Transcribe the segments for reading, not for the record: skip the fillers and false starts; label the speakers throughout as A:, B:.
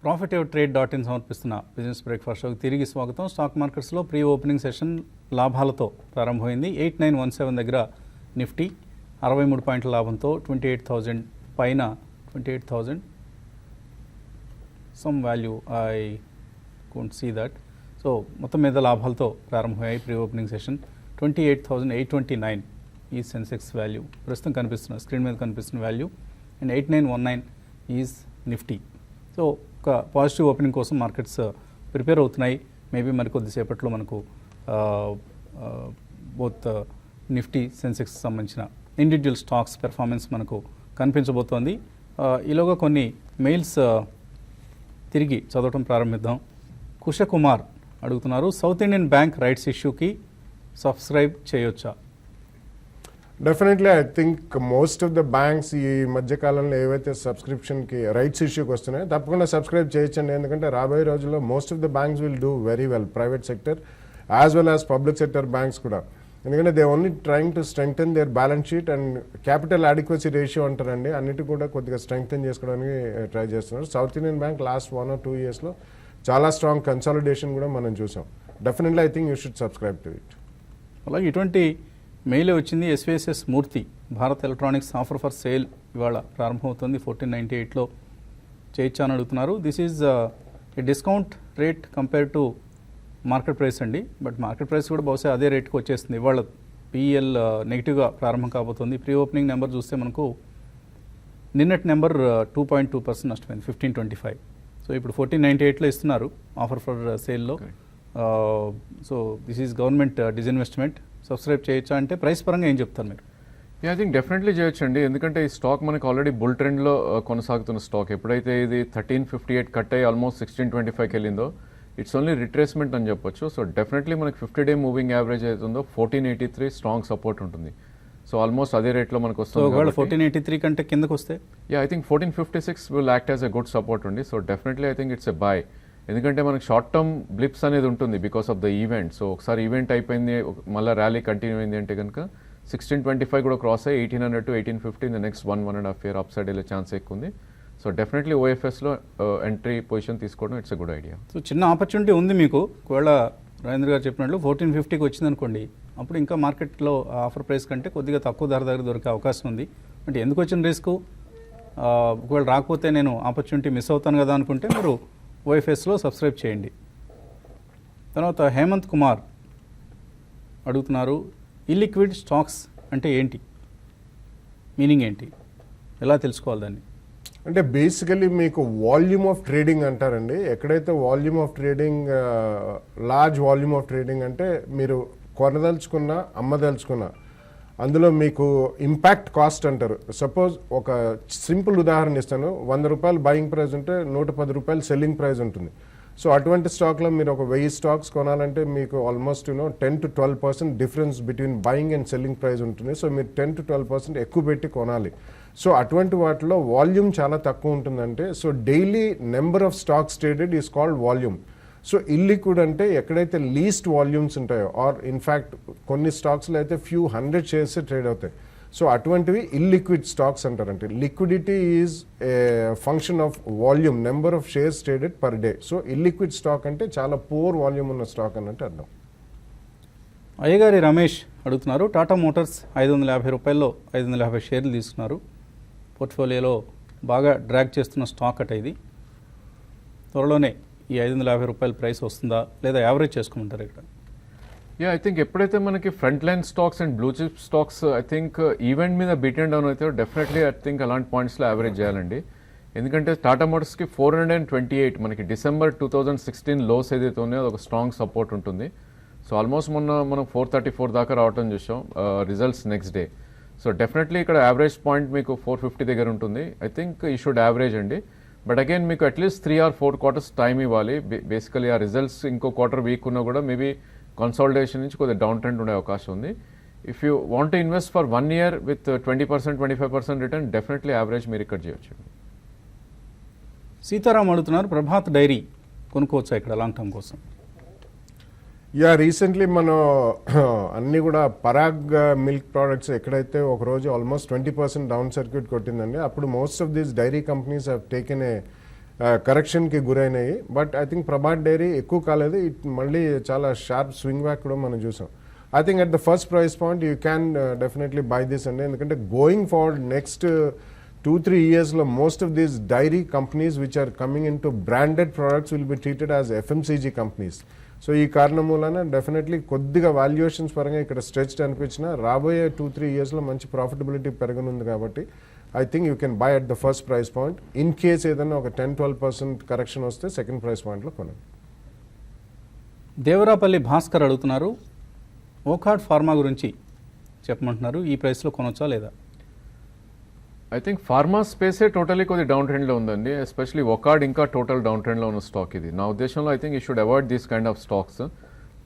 A: profityourtrade.in సమర్పిస్తున్న business breakfast షోకి తిరిగి స్వాగతం. స్టాక్ మార్కెట్స్లో ప్రీ ఓపెనింగ్ సెషన్ లాభాలతో ప్రారంభమైంది. 8917 దగ్గర నిఫ్టీ 63 పాయింట్ల లాభంతో 28,000 పైన 28,000 some value I couldn't see that. So మొత్తం మీద లాభాలతో ప్రారంభమయ్యాయి ప్రీ ఓపెనింగ్ సెషన్. 28,829 ఈ సెన్సెక్స్ వాల్యూ ప్రస్తుతం కనిపిస్తున్న స్క్రీన్ మీద కనిపిస్తున్న value, and 8919 is Nifty. So ఒక పాజిటివ్ ఓపెనింగ్ కోసం మార్కెట్స్ ప్రిపేర్ అవుతున్నాయి. మేబీ మరి కొద్దిసేపట్లో మనకు బోత్ నిఫ్టీ సెన్సెక్స్ సంబంధించిన ఇండివిజువల్ స్టాక్స్ పెర్ఫార్మెన్స్ మనకు కనిపించబోతోంది. ఈలోగా కొన్ని మెయిల్స్ తిరిగి చదవటం ప్రారంభిద్దాం. కుషకుమార్ అడుగుతున్నారు, సౌత్ ఇండియన్ బ్యాంక్ రైట్స్ ఇష్యూకి సబ్స్క్రైబ్ చేయొచ్చా?
B: Definitely I think most of the banks ఈ మధ్యకాలంలో ఏవైతే సబ్స్క్రిప్షన్కి రైట్స్ ఇష్యూకి వస్తున్నాయో తప్పకుండా సబ్స్క్రైబ్ చేయొచ్చండి. ఎందుకంటే రాబోయే రోజుల్లో most of the banks will do very well, private sector as well as public sector banks కూడా. ఎందుకంటే they only trying to strengthen their balance sheet and capital adequacy ratio అంటారండి. అన్నిటి కూడా కొద్దిగా స్ట్రెంగ్థెన్ చేసుకోవడానికి ట్రై చేస్తున్నారు. South Indian Bank last 1 or 2 yearsలో చాలా స్ట్రాంగ్ కన్సాలిడేషన్ కూడా మనం చూసాం. Definitely I think you should subscribe to it.
A: అలాగే ఇటువంటి మెయిల్ వచ్చింది. SVSS Murthy, Bharat electronics offer for sale ఇవాళ ప్రారంభమవుతుంది. 1498లో చేయొచ్చా అని అడుగుతున్నారు. This is a discount rate compare to market price అండి. బట్ మార్కెట్ ప్రైస్ కూడా బహుశా అదే రేట్కి వచ్చేస్తుంది. ఇవాళ పిఈఎల్ నెగిటివ్గా ప్రారంభం కాబోతుంది. ప్రీ ఓపెనింగ్ నెంబర్ చూస్తే మనకు నిన్నటి నెంబర్ 2.2% నష్టమైంది, 1525. సో ఇప్పుడు 1498లో ఇస్తున్నారు ఆఫర్ ఫర్ సేల్లో. So this is government disinvestment. Subscribe చేయొచ్చా అంటే ప్రైస్ పరంగా ఏం చెప్తారు మీరు?
C: ఐ థింక్ డెఫినెట్లీ చేయొచ్చండి. ఎందుకంటే ఈ స్టాక్ మనకి ఆల్రెడీ బుల్ ట్రెండ్లో కొనసాగుతున్న స్టాక్. ఎప్పుడైతే ఇది 1358 కట్ అయ్యి ఆల్మోస్ట్ 1625కి వెళ్ళిందో ఇట్స్ ఓన్లీ రిట్రేస్మెంట్ అని చెప్పొచ్చు. సో డెఫినెట్లీ మనకి 50-day మూవింగ్ యావరేజ్ అవుతుందో 1483 స్ట్రాంగ్ సపోర్ట్ ఉంటుంది. సో ఆల్మోస్ట్ అదే రేట్లో మనకు వస్తుంది.
A: 1483 కంటే కిందకు వస్తే
C: I think 1456 will act as a good support ఉంది. So definitely I think it's a buy. ఎందుకంటే మనకి షార్ట్ టర్మ్ బ్లిప్స్ అనేది ఉంటుంది because of the event. So ఒకసారి ఈవెంట్ అయిపోయింది, మళ్ళీ ర్యాలీ కంటిన్యూ అయింది అంటే కనుక 1625 కూడా క్రాస్ అయ్యి 1800 to 1850 in the next 1.5 year up side వెళ్ళే ఛాన్స్ ఎక్కువ ఉంది. సో డెఫినెట్లీ ఓఎఫ్ఎస్లో ఎంట్రీ పొజిషన్ తీసుకోవడం it's a good idea.
A: So చిన్న ఆపర్చునిటీ ఉంది మీకు. ఒకవేళ రాజేంద్ర గారు చెప్పినట్లు 1450కి వచ్చింది అనుకోండి, అప్పుడు ఇంకా మార్కెట్లో ఆఫర్ ప్రైస్ కంటే కొద్దిగా తక్కువ ధర దగ్గర దొరికే అవకాశం ఉంది. అంటే ఎందుకు వచ్చిన రిస్క్? ఒకవేళ రాకపోతే నేను ఆపర్చునిటీ మిస్ అవుతాను కదా అనుకుంటే మీరు ఓఎఫ్ఎస్లో సబ్స్క్రైబ్ చేయండి. తర్వాత హేమంత్ కుమార్ అడుగుతున్నారు, ఇల్లిక్విడ్ స్టాక్స్ అంటే ఏంటి, మీనింగ్ ఏంటి, ఎలా తెలుసుకోవాలి దాన్ని?
B: అంటే బేసికలీ మీకు వాల్యూమ్ ఆఫ్ ట్రేడింగ్ అంటారండి. ఎక్కడైతే volume of trading, large volume of trading అంటే మీరు కొనదలుచుకున్నా అమ్మదలుచుకున్నా అందులో మీకు ఇంపాక్ట్ కాస్ట్ అంటారు. సపోజ్ ఒక సింపుల్ ఉదాహరణ ఇస్తాను. 100 రూపాయలు బయింగ్ ప్రైస్ ఉంటే 110 రూపాయలు సెల్లింగ్ ప్రైస్ ఉంటుంది. సో అటువంటి స్టాక్లో మీరు ఒక 1000 స్టాక్స్ కొనాలంటే మీకు almost 10 to 12% difference between buying and selling price ఉంటుంది. సో మీరు 10 to 12% ఎక్కువ పెట్టి కొనాలి. సో అటువంటి వాటిలో వాల్యూమ్ చాలా తక్కువ ఉంటుందంటే, so daily number of stocks traded is called volume. So illiquid అంటే ఎక్కడైతే లీస్ట్ వాల్యూమ్స్ ఉంటాయో, ఆర్ ఇన్ఫ్యాక్ట్ కొన్ని స్టాక్స్లో అయితే ఫ్యూ 100 షేర్స్ ట్రేడ్ అవుతాయి. సో అటువంటివి ఇల్లిక్విడ్ స్టాక్స్ అంటారంటే. Liquidity is a function of volume, number of shares traded per day. So illiquid stock అంటే చాలా పూర్ వాల్యూమ్ ఉన్న స్టాక్ అన్నట్టు అర్థం.
A: అయ్యగారి రమేష్ అడుగుతున్నారు, టాటా మోటార్స్ 550 రూపాయల్లో 550 షేర్లు తీసుకున్నారు. పోర్ట్ఫోలియోలో బాగా డ్రాగ్ చేస్తున్న స్టాక్ అట ఇది. త్వరలోనే ఈ 550 రూపాయల ప్రైస్ వస్తుందా, లేదా యావరేజ్ చేసుకోమంటారు ఇక్కడ?
C: ఐ థింక్ ఎప్పుడైతే మనకి front line stocks and blue chip stocks I think event మీద బీట్ అండ్ డౌన్ అయితే డెఫినెట్లీ ఐ థింక్ అలాంటి పాయింట్స్లో యావరేజ్ చేయాలండి. ఎందుకంటే టాటా మోటార్స్కి 428 మనకి December 2016 లోస్ ఏదైతే ఉన్నాయో అది ఒక స్ట్రాంగ్ సపోర్ట్ ఉంటుంది. సో ఆల్మోస్ట్ మనం 434 దాకా రావటం చూసాం results next day. So definitely ఇక్కడ యావరేజ్ పాయింట్ మీకు 450 దగ్గర ఉంటుంది. ఐ థింక్ ఈ షుడ్ యావరేజ్ అండి. బట్ అగైన్ మీకు అట్లీస్ట్ 3 or 4 quarters టైం ఇవ్వాలి. బేసికలీ ఆ రిజల్ట్స్ ఇంకో క్వార్టర్ వీక్ ఉన్నా కూడా మేబీ కన్సాలిడేషన్ నుంచి కొద్దిగా డౌన్ ట్రెండ్ ఉండే అవకాశం ఉంది. If you want to invest for 1 year with 20%, 25% return, definitely average మీరు ఇక్కడ చేయొచ్చు.
A: సీతారాం అడుగుతున్నారు, ప్రభాత్ డైరీ కొనుక్కోవచ్చా ఇక్కడ లాంగ్ టర్మ్ కోసం?
B: రీసెంట్లీ మనం అన్నీ కూడా పరాగ్ మిల్క్ ప్రోడక్ట్స్ ఎక్కడైతే ఒకరోజు ఆల్మోస్ట్ 20% డౌన్ సర్క్యూట్ కొట్టిందండి. అప్పుడు most of these dairy companies have taken a కరెక్షన్కి గురైనాయి. But I think Prabhat dairy ఎక్కువ కాలేదు, ఇట్ మళ్ళీ చాలా షార్ప్ స్వింగ్ బ్యాక్ కూడా మనం చూసాం. I think at the first price point you can definitely buy this అండి. ఎందుకంటే గోయింగ్ ఫార్వర్డ్ నెక్స్ట్ 2-3 yearsలో most of these dairy companies which are coming in to branded products will be treated as FMCG companies. So ఈ కారణం మూలన definitely కొద్దిగా valuations పరంగా ఇక్కడ stretched అనిపించిన రాబోయే 2-3 yearsలో మంచి ప్రాఫిటబిలిటీ పెరగనుంది. కాబట్టి I think you can buy at the first price point. In case ఏదైనా ఒక 10-12% కరెక్షన్ వస్తే సెకండ్ ప్రైస్ పాయింట్లో కొనండి.
A: దేవరాపల్లి భాస్కర్ అడుగుతున్నారు, ఓకార్డ్ ఫార్మా గురించి చెప్పమంటున్నారు, ఈ ప్రైస్లో కొనొచ్చా లేదా?
C: ఐ థింక్ ఫార్మా స్పేసే టోటలీ కొద్ది డౌన్ ట్రెండ్లో ఉందండి. ఎస్పెషలీ ఒకార్డ్ ఇంకా టోటల్ డౌన్ ట్రెండ్లో ఉన్న స్టాక్ ఇది. నా ఉద్దేశంలో I think you should avoid these kind of stocks.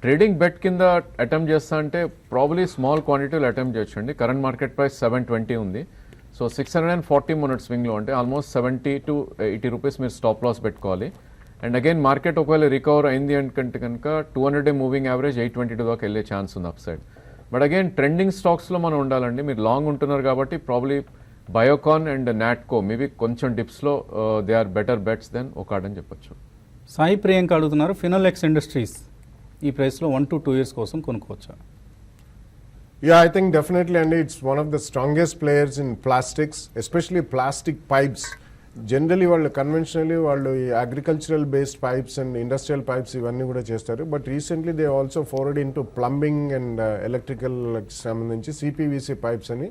C: Trading bet కింద అటెంప్ట్ చేస్తా అంటే ప్రాబ్లీ స్మాల్ క్వాంటిటీలో అటెంప్ట్ చేయొచ్చండి. కరెంట్ మార్కెట్ ప్రైస్ 720 ఉంది. సో 640 మొన్నటి స్వింగ్లో అంటే ఆల్మోస్ట్ 70 to 80 రూపీస్ మీరు స్టాప్ లాస్ పెట్టుకోవాలి. అండ్ అగైన్ మార్కెట్ ఒకవేళ రికవర్ అయింది అంటే కనుక 200-day మూవింగ్ యావరేజ్ 822 దాకా వెళ్ళే ఛాన్స్ ఉంది up side. But again trending స్టాక్స్లో మనం ఉండాలండి. మీరు లాంగ్ ఉంటున్నారు కాబట్టి probably Biocon and Natco maybe కొంచెం డిప్స్లో they are better bets then Wockhardt అని చెప్పొచ్చు.
A: సాయి ప్రియాంక అడుగుతున్నారు, ఫినోలెక్స్ ఇండస్ట్రీస్ ఈ ప్రైస్లో 1 to 2 years కోసం కొనుక్కోవచ్చా?
B: Yeah, I think definitely, and it's one of the strongest players in plastics, especially plastic pipes. Generally, వాళ్ళు conventionally వాళ్ళు ఈ agricultural based pipes and industrial pipes ఇవన్నీ కూడా చేస్తారు. But recently they also forward in to plumbing and electrical సంబంధించి CPVC pipes అని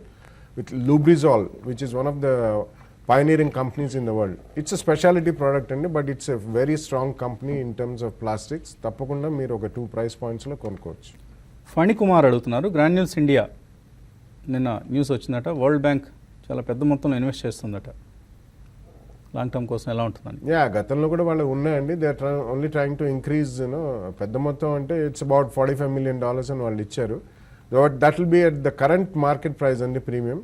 B: with Lubrizol, which is one of the pioneering companies in the world. It's a specialty product అండి, but it's a very strong company in terms of plastics. తప్పకుండా మీరు ఒక 2 price pointsలో కొనుక్కోవచ్చు.
A: ఫణికుమార్ అడుగుతున్నారు, granules India నిన్న news వచ్చిందట, world bank చాలా పెద్ద మొత్తంలో ఇన్వెస్ట్ చేస్తుందట, లాంగ్ టర్మ్ కోసం ఎలా ఉంటుందని?
B: గతంలో కూడా వాళ్ళు ఉన్నాయండి. They are only trying to increase పెద్ద మొత్తం అంటే ఇట్స్ అబౌట్ $45 million అని వాళ్ళు ఇచ్చారు. That will be at the current market price అండి, premium.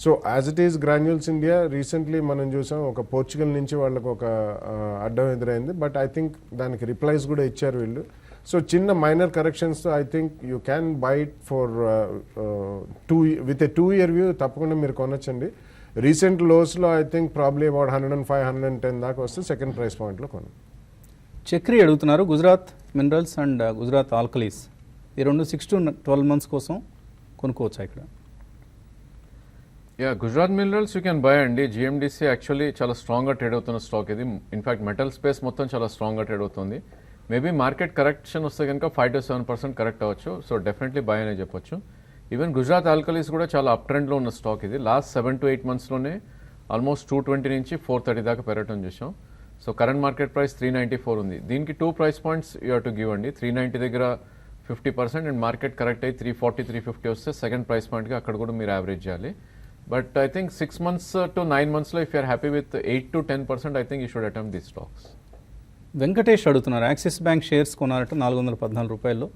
B: So as it is Granules India recently మనం చూసాం ఒక పోర్చుగల్ నుంచి వాళ్ళకు ఒక అడ్డం ఎదురైంది. బట్ ఐ థింక్ దానికి రిప్లైస్ కూడా ఇచ్చారు వీళ్ళు. సో చిన్న మైనర్ కరెక్షన్స్తో I think you can buy it for with a 2-year view. తప్పకుండా మీరు కొనొచ్చండి. రీసెంట్ లోస్లో ఐ థింక్ ప్రాబ్లీ అబౌట్ 105-110 దాకా వస్తే సెకండ్ ప్రైస్ పాయింట్లో కొను.
A: చక్రి అడుగుతున్నారు, Gujarat minerals and Gujarat alkalis ఈ రెండు 6 to 12 months కోసం కొనుక్కోవచ్చా ఇక్కడ?
C: Gujarat minerals you can buy అండి. GMDC యాక్చువల్లీ చాలా స్ట్రాంగ్గా ట్రేడ్ అవుతున్న స్టాక్ ఇది. ఇన్ఫాక్ట్ మెటల్ స్పేస్ మొత్తం చాలా స్ట్రాంగ్గా ట్రేడ్ అవుతుంది. మేబీ మార్కెట్ కరెక్షన్ వస్తే కనుక 5 to 7% కరెక్ట్ అవ్వచ్చు. సో డెఫినెట్లీ బై అనే చెప్పొచ్చు. ఈవెన్ గుజరాత్ ఆల్కలీస్ కూడా చాలా అప్ ట్రెండ్లో ఉన్న స్టాక్ ఇది. లాస్ట్ 7 to 8 monthsలోనే ఆల్మోస్ట్ 220 నుంచి 430 దాకా పెరగటం చూసాం. సో కరెంట్ మార్కెట్ ప్రైస్ 394 ఉంది. దీనికి 2 price points you have to give అండి. 390 దగ్గర 50% అండ్ మార్కెట్ కరెక్ట్ అయ్యి 340-350 వస్తే సెకండ్ ప్రైస్ పాయింట్గా అక్కడ కూడా మీరు యావరేజ్ చేయాలి. But I think 6 months to 9 monthsలో if you're happy with 8 to 10%, I think you should attempt these stocks.
A: Venkatesh అడుగుతున్నారు, యాక్సిస్ బ్యాంక్ షేర్స్ కొనాలంటే 414 రూపాయల్లో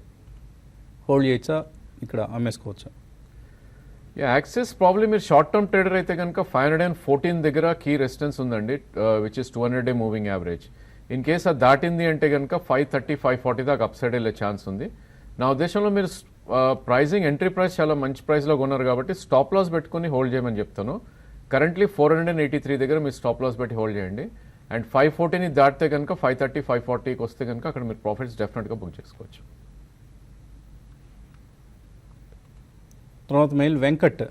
A: హోల్డ్ చేయొచ్చా, ఇక్కడ అమ్మేసుకోవచ్చా?
C: యాక్సిస్ ప్రాబ్లీ మీరు షార్ట్ టర్మ్ ట్రేడర్ అయితే కనుక 514 దగ్గర కీ రెసిస్టెన్స్ ఉందండి, which is 200-day moving average. In case అది దాటింది అంటే కనుక 530-540 దాకా అప్ సైడ్ వెళ్ళే ఛాన్స్ ఉంది. నా ఉద్దేశంలో మీరు ప్రైజింగ్ ఎంట్రీ ప్రైస్ చాలా మంచి ప్రైస్లో కొన్నారు కాబట్టి స్టాప్ లాస్ పెట్టుకుని హోల్డ్ చేయమని చెప్తాను. కరెంట్లీ 483 దగ్గర మీరు స్టాప్ లాస్ పెట్టి హోల్డ్ చేయండి. అండ్ 540ని దాటితే కనుక 530-540కి వస్తే కనుక అక్కడ మీరు ప్రాఫిట్స్ డెఫినెట్గా బుక్ చేసుకోవచ్చు.
A: తర్వాత మెయిల్ వెంకట్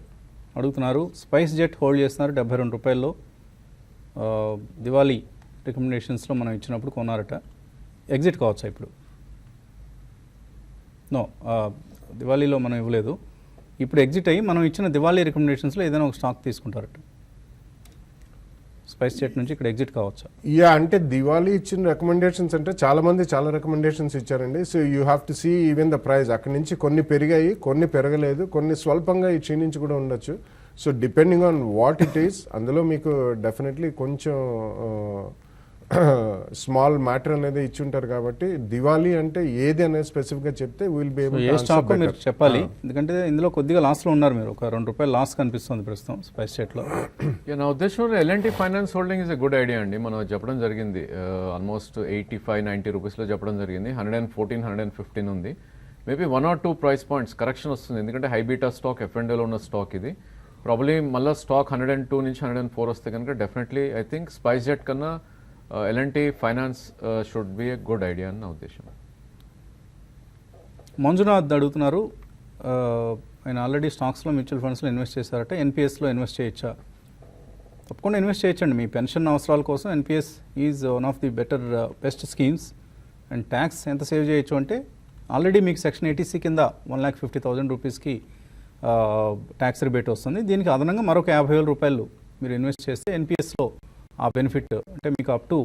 A: అడుగుతున్నారు, స్పైస్ జెట్ హోల్డ్ చేస్తున్నారు 72 రూపాయల్లో, దివాళీ రికమెండేషన్స్లో మనం ఇచ్చినప్పుడు కొన్నారట, ఎగ్జిట్ కావచ్చా ఇప్పుడు? నో, దివాళీలో మనం ఇవ్వలేదు, ఇప్పుడు ఎగ్జిట్ అయ్యి మనం ఇచ్చిన దివాళీ రికమెండేషన్స్లో ఏదైనా ఒక స్టాక్ తీసుకుంటారట, స్పైస్ జెట్ నుంచి ఇక్కడ ఎగ్జిట్ కావచ్చా?
B: అంటే దివాళీ ఇచ్చిన రికమెండేషన్స్ అంటే చాలా మంది చాలా రికమెండేషన్స్ ఇచ్చారండి. So you have to see even the price. అక్కడి నుంచి కొన్ని పెరిగాయి, కొన్ని పెరగలేదు, కొన్ని స్వల్పంగా ఈ క్షీణించి కూడా ఉండొచ్చు. So depending on what it is, అందులో మీకు డెఫినెట్లీ కొంచెం స్మాల్ మ్యాటర్ అనేది ఇచ్చి ఉంటారు. కాబట్టి దివాళీ అంటే ఏది అనేది స్పెసిఫిక్గా చెప్తే will be able
A: A stock మీరు చెప్పాలి, ఎందుకంటే ఇందులో కొద్దిగా లాస్లో ఉన్నారు మీరు, ఒక 2 రూపాయలు లాస్ కనిపిస్తుంది ప్రస్తుతం స్పైస్ జెట్లో.
C: నా ఉద్దేశంలో L&T finance holding is a good idea అండి. మనం చెప్పడం జరిగింది, ఆల్మోస్ట్ 85-90 రూపీస్లో చెప్పడం జరిగింది. 114-115 ఉంది. Maybe 1 or 2 price points correction వస్తుంది, ఎందుకంటే హై బీటా స్టాక్, F&Oలో ఉన్న స్టాక్ ఇది. ప్రాబ్లీ మళ్ళీ స్టాక్ 102 నుంచి 104 వస్తే కనుక definitely I think spice jet కన్నా ఎలాంటి finance should be a good idea అని నా ఉద్దేశం.
A: మంజునాథ్ అడుగుతున్నారు, ఆయన ఆల్రెడీ స్టాక్స్లో మ్యూచువల్ ఫండ్స్లో ఇన్వెస్ట్ చేశారట, ఎన్పిఎస్లో ఇన్వెస్ట్ చేయొచ్చా? తప్పకుండా ఇన్వెస్ట్ చేయొచ్చండి. మీ పెన్షన్ అవసరాల కోసం NPS is one of the best schemes. And tax ఎంత సేవ్ చేయొచ్చు అంటే, ఆల్రెడీ మీకు సెక్షన్ 80C కింద 1,50,000 రూపీస్కి ట్యాక్స్ రిబేట్ వస్తుంది. దీనికి అదనంగా మరొక 50,000 రూపాయలు మీరు ఇన్వెస్ట్ చేస్తే ఎన్పిఎస్లో ఆ బెనిఫిట్ అంటే మీకు అప్ టు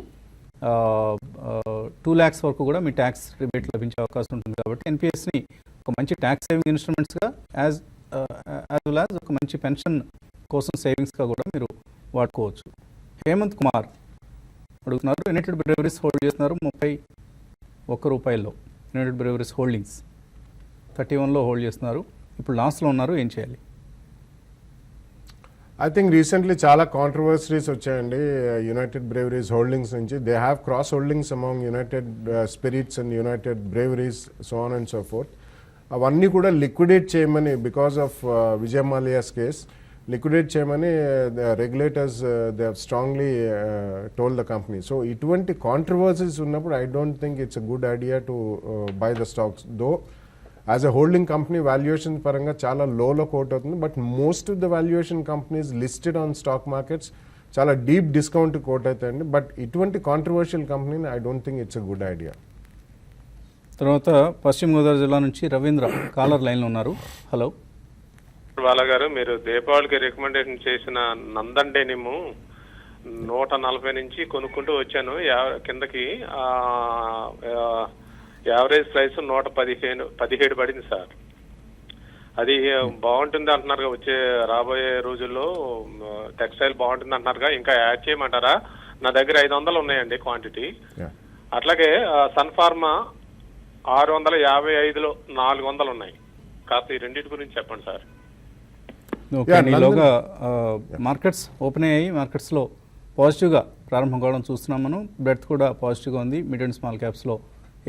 A: 2 lakhs వరకు కూడా మీ ట్యాక్స్ రిబేట్ లభించే అవకాశం ఉంటుంది. కాబట్టి ఎన్పిఎస్ని ఒక మంచి ట్యాక్స్ సేవింగ్ ఇన్స్ట్రుమెంట్స్గా యాజ్ వెల్ యాజ్ ఒక మంచి పెన్షన్ కోసం సేవింగ్స్గా కూడా మీరు వాడుకోవచ్చు. హేమంత్ కుమార్ అడుగుతున్నారు, యునైటెడ్ బ్రెవరీస్ హోల్డ్ చేస్తున్నారు 31 రూపాయల్లో. యునైటెడ్ బ్రెవరీస్ హోల్డింగ్స్ 31లో హోల్డ్ చేస్తున్నారు, ఇప్పుడు లాస్లో ఉన్నారు, ఏం చేయాలి?
B: ఐ థింక్ రీసెంట్లీ చాలా కాంట్రవర్సరీస్ వచ్చాయండి యునైటెడ్ బ్రేవరీస్ హోల్డింగ్స్ నుంచి. They have cross holdings among United Spirits and United Breweries, so on and so forth. అవన్నీ కూడా లిక్విడేట్ చేయమని, because of Vijay Mallya's case, liquidate చేయమని regulators they have strongly told the company. So ఇటువంటి controversies ఉన్నప్పుడు I don't think it's a good idea to buy the stocks. Though as a holding company valuation పరంగా చాలా లోలో quote అవుతుంది, but most of the valuation companies listed on stock markets చాలా deep discount coat అవుతాయండి. But ఇటువంటి controversial కంపెనీని I don't think it's a good idea.
A: తర్వాత పశ్చిమ గోదావరి జిల్లా నుంచి రవీంద్ర కాలర్ లైన్లో ఉన్నారు. హలో
D: బాలా గారు, మీరు దీపావళికి రికమెండేషన్ చేసిన నందన్ డెనిమ్ 140 నుంచి కొనుక్కుంటూ వచ్చాను కిందకి. యావరేజ్ ప్రైస్ 117 పడింది సార్. అది బాగుంటుంది అంటున్నారు, వచ్చే రాబోయే రోజుల్లో టెక్స్టైల్ బాగుంటుంది అంటున్నారుగా, ఇంకా యాడ్ చేయమంటారా? నా దగ్గర 500 ఉన్నాయండి క్వాంటిటీ. అట్లాగే సన్ ఫార్మా 655లో 400 ఉన్నాయి. కాస్త ఈ రెండింటి గురించి చెప్పండి సార్.
A: ఓకే, ఈలోగా మార్కెట్స్ ఓపెన్ అయ్యాయి. మార్కెట్స్లో పాజిటివ్గా ప్రారంభం కావడం చూస్తున్నాం మనం. బ్రెడ్త్ కూడా పాజిటివ్గా ఉంది. మిడ్ అండ్ స్మాల్ క్యాప్స్లో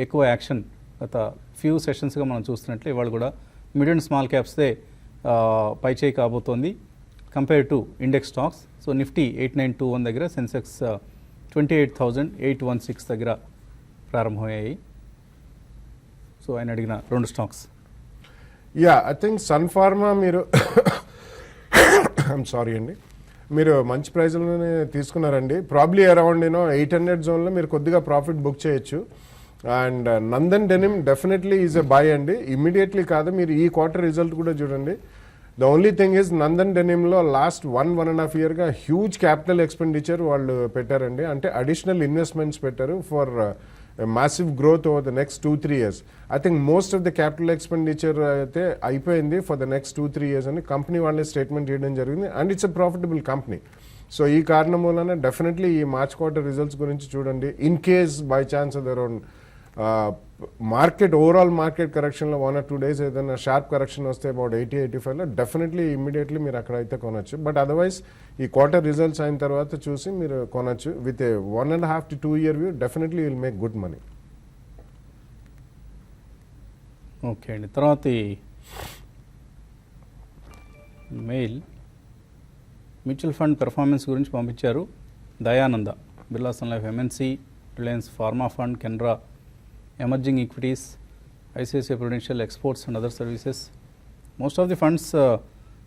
A: ఎక్కువ యాక్షన్ గత ఫ్యూ సెషన్స్గా మనం చూస్తున్నట్లే ఇవాళ కూడా మిడ్ అండ్ స్మాల్ క్యాప్స్దే పైచేయి కాబోతోంది compare to index stocks. So Nifty 8921 దగ్గర, సెన్సెక్స్ 28,816 దగ్గర ప్రారంభమయ్యాయి. సో ఆయన అడిగిన 2 stocks.
B: Yeah, I think Sun Pharma మీరు ఐమ్ సారీ అండి, మీరు మంచి ప్రైజ్లోనే తీసుకున్నారండి. ప్రాబ్లీ అరౌండ్ 800 జోన్లో మీరు కొద్దిగా ప్రాఫిట్ బుక్ చేయొచ్చు. And Nandan denim definitely is a buy అండి. ఇమ్మీడియట్లీ కాదు, మీరు ఈ క్వార్టర్ రిజల్ట్ కూడా చూడండి. The only thing is Nandan డెనిమ్లో లాస్ట్ 1.5 yearగా హ్యూజ్ క్యాపిటల్ ఎక్స్పెండిచర్ వాళ్ళు పెట్టారండి. అంటే అడిషనల్ ఇన్వెస్ట్మెంట్స్ పెట్టారు for massive growth over the next 2-3 years. I think most of the capital expenditure అయితే అయిపోయింది for the next 2-3 years అని కంపెనీ వాళ్ళే స్టేట్మెంట్ చేయడం జరిగింది. And it's a profitable company. So ఈ కారణం వలన డెఫినెట్లీ ఈ మార్చ్ క్వార్టర్ రిజల్ట్స్ గురించి చూడండి. In case by chance around market overall market కరెక్షన్లో 1 or 2 days ఏదైనా షార్ప్ కరెక్షన్ వస్తే అబౌట్ 80-85లో డెఫినెట్లీ ఇమ్మీడియట్లీ మీరు అక్కడ అయితే కొనొచ్చు. బట్ అదర్వైజ్ ఈ క్వార్టర్ రిజల్ట్స్ అయిన తర్వాత చూసి మీరు కొనొచ్చు. With a 1.5 to 2 year view definitely will make good money.
A: Okay అండి, తర్వాత మెయిల్ మ్యూచువల్ ఫండ్ పెర్ఫార్మెన్స్ గురించి పంపించారు. Dayananda, Birla sun life MNC, Reliance pharma fund, Canara emerging equities, ICICI prudential, exports and other services. Most of the funds